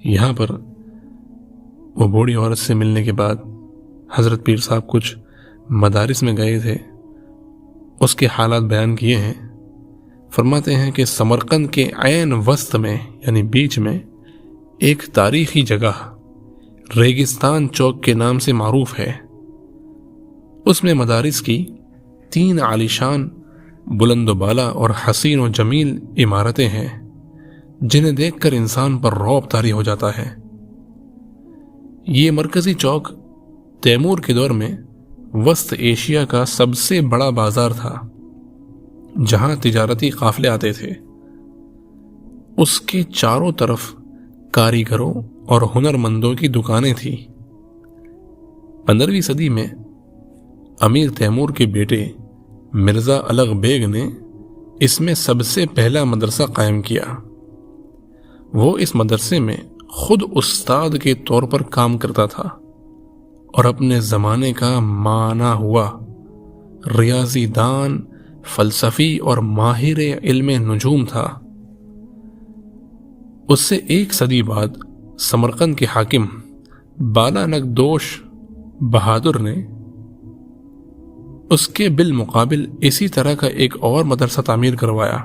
یہاں پر وہ بوڑھی عورت سے ملنے کے بعد حضرت پیر صاحب کچھ مدارس میں گئے تھے، اس کے حالات بیان کیے ہیں۔ فرماتے ہیں کہ سمرقند کے عین وسط میں یعنی بیچ میں ایک تاریخی جگہ ریگستان چوک کے نام سے معروف ہے۔ اس میں مدارس کی 3 عالیشان بلند و بالا اور حسین و جمیل عمارتیں ہیں جنہیں دیکھ کر انسان پر رعب طاری ہو جاتا ہے۔ یہ مرکزی چوک تیمور کے دور میں وسط ایشیا کا سب سے بڑا بازار تھا جہاں تجارتی قافلے آتے تھے۔ اس کے چاروں طرف کاریگروں اور ہنرمندوں کی دکانیں تھیں۔ 15ویں صدی میں امیر تیمور کے بیٹے مرزا الغ بیگ نے اس میں سب سے پہلا مدرسہ قائم کیا۔ وہ اس مدرسے میں خود استاد کے طور پر کام کرتا تھا اور اپنے زمانے کا مانا ہوا ریاضی دان، فلسفی اور ماہر علم نجوم تھا۔ اس سے 1 صدی بعد سمرقند کے حاکم بالانگدوش بہادر نے اس کے بالمقابل اسی طرح کا ایک اور مدرسہ تعمیر کروایا۔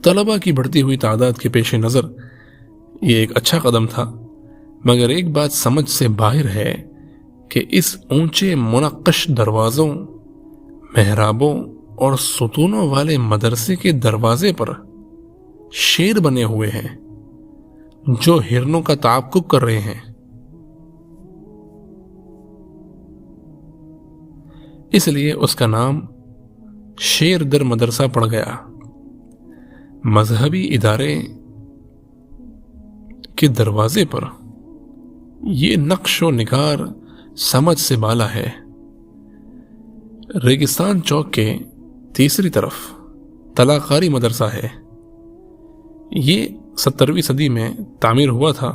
طلبہ کی بڑھتی ہوئی تعداد کے پیش نظر یہ ایک اچھا قدم تھا، مگر ایک بات سمجھ سے باہر ہے کہ اس اونچے منقش دروازوں، محرابوں اور ستونوں والے مدرسے کے دروازے پر شیر بنے ہوئے ہیں جو ہرنوں کا تعاقب کر رہے ہیں۔ اس لیے اس کا نام شیر در مدرسہ پڑ گیا۔ مذہبی ادارے کے دروازے پر یہ نقش و نگار سمجھ سے بالا ہے۔ ریگستان چوک کے تیسری طرف طلاقاری مدرسہ ہے۔ یہ 17ویں صدی میں تعمیر ہوا تھا۔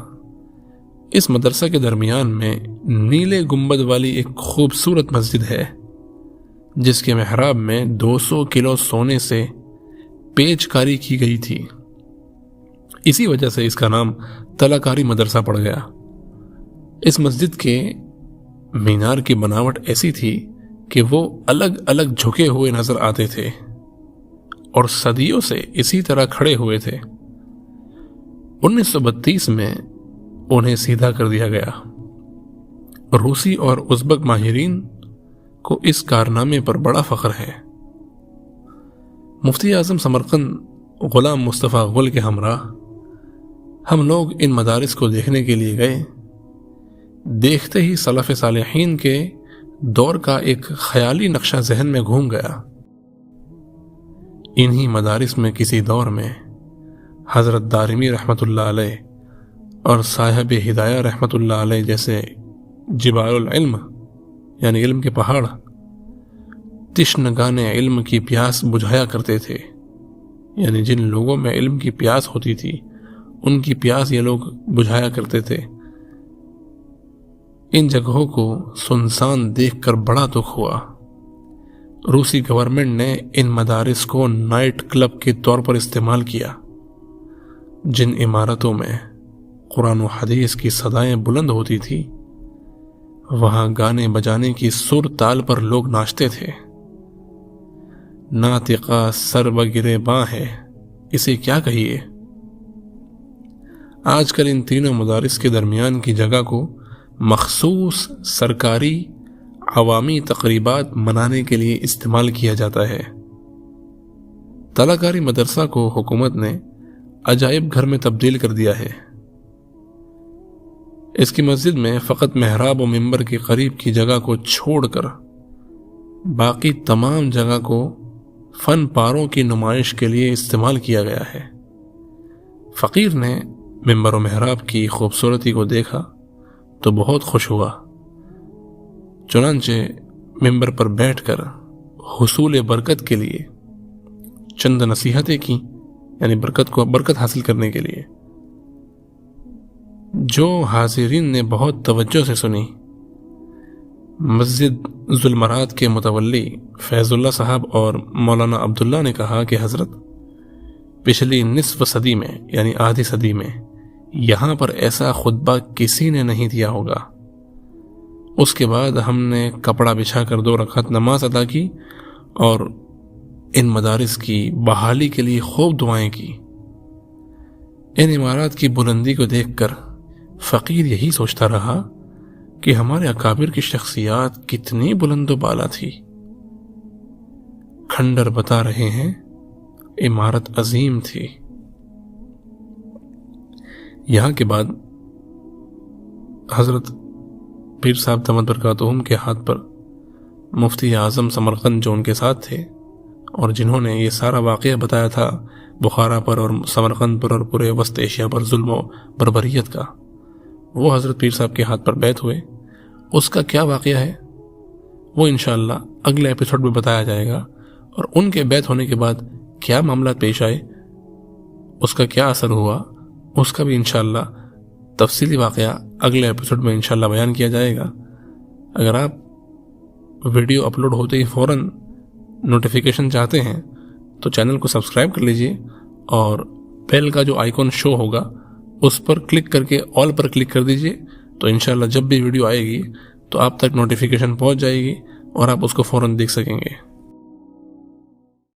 اس مدرسہ کے درمیان میں نیلے گنبد والی ایک خوبصورت مسجد ہے جس کے محراب میں 200 کلو سونے سے پیچ کاری کی گئی تھی۔ اسی وجہ سے اس کا نام طلاقاری مدرسہ پڑ گیا۔ اس مسجد کے مینار کی بناوٹ ایسی تھی کہ وہ الگ الگ جھکے ہوئے نظر آتے تھے اور صدیوں سے اسی طرح کھڑے ہوئے تھے۔ 1932 میں انہیں سیدھا کر دیا گیا۔ روسی اور ازبک ماہرین کو اس کارنامے پر بڑا فخر ہے۔ مفتی اعظم سمرقند غلام مصطفیٰ غل کے ہمراہ ہم لوگ ان مدارس کو دیکھنے کے لیے گئے۔ دیکھتے ہی سلف صالحین کے دور کا ایک خیالی نقشہ ذہن میں گھوم گیا۔ انہی مدارس میں کسی دور میں حضرت دارمی رحمۃ اللہ علیہ اور صاحب ہدایہ رحمۃ اللہ علیہ جیسے جبال العلم یعنی علم کے پہاڑ تشنگان علم کی پیاس بجھایا کرتے تھے، یعنی جن لوگوں میں علم کی پیاس ہوتی تھی ان کی پیاس یہ لوگ بجھایا کرتے تھے۔ ان جگہوں کو سنسان دیکھ کر بڑا دکھ ہوا۔ روسی گورنمنٹ نے ان مدارس کو نائٹ کلب کے طور پر استعمال کیا۔ جن عمارتوں میں قرآن و حدیث کی صدائیں بلند ہوتی تھی وہاں گانے بجانے کی سر تال پر لوگ ناچتے تھے۔ ناطقہ سر بگرے باں ہے، اسے کیا کہیے۔ آج کل ان تینوں مدارس کے درمیان کی جگہ کو مخصوص سرکاری عوامی تقریبات منانے کے لیے استعمال کیا جاتا ہے۔ طلاقاری مدرسہ کو حکومت نے عجائب گھر میں تبدیل کر دیا ہے۔ اس کی مسجد میں فقط محراب و منبر کے قریب کی جگہ کو چھوڑ کر باقی تمام جگہ کو فن پاروں کی نمائش کے لیے استعمال کیا گیا ہے۔ فقیر نے منبر و محراب کی خوبصورتی کو دیکھا تو بہت خوش ہوا، چنانچہ منبر پر بیٹھ کر حصول برکت کے لیے چند نصیحتیں کی، یعنی برکت حاصل کرنے کے لیے، جو حاضرین نے بہت توجہ سے سنی۔ مسجد ذوالمراد کے متولی فیض اللہ صاحب اور مولانا عبداللہ نے کہا کہ حضرت پچھلی نصف صدی میں یعنی آدھی صدی میں یہاں پر ایسا خطبہ کسی نے نہیں دیا ہوگا۔ اس کے بعد ہم نے کپڑا بچھا کر 2 رکعت نماز ادا کی اور ان مدارس کی بحالی کے لیے خوب دعائیں کی۔ ان عمارات کی بلندی کو دیکھ کر فقیر یہی سوچتا رہا کہ ہمارے اکابر کی شخصیات کتنی بلند و بالا تھی۔ کھنڈر بتا رہے ہیں عمارت عظیم تھی۔ یہاں کے بعد حضرت پیر صاحب دامت برکاتہم کے ہاتھ پر مفتی اعظم سمرقند جو ان کے ساتھ تھے اور جنہوں نے یہ سارا واقعہ بتایا تھا بخارا پر اور سمرقند پر اور پورے وسط ایشیا پر ظلم و بربریت کا، وہ حضرت پیر صاحب کے ہاتھ پر بیعت ہوئے۔ اس کا کیا واقعہ ہے وہ انشاءاللہ اگلے ایپیسوڈ میں بتایا جائے گا، اور ان کے بیعت ہونے کے بعد کیا معاملات پیش آئے، اس کا کیا اثر ہوا، اس کا بھی انشاءاللہ تفصیلی واقعہ اگلے ایپیسوڈ میں انشاءاللہ بیان کیا جائے گا۔ اگر آپ ویڈیو اپلوڈ ہوتے ہی فوراً نوٹیفیکیشن چاہتے ہیں تو چینل کو سبسکرائب کر لیجئے اور بیل کا جو آئیکن شو ہوگا اس پر کلک کر کے آل پر کلک کر دیجئے، تو انشاءاللہ جب بھی ویڈیو آئے گی تو آپ تک نوٹیفیکیشن پہنچ جائے گی اور آپ اس کو فوراً دیکھ سکیں گے۔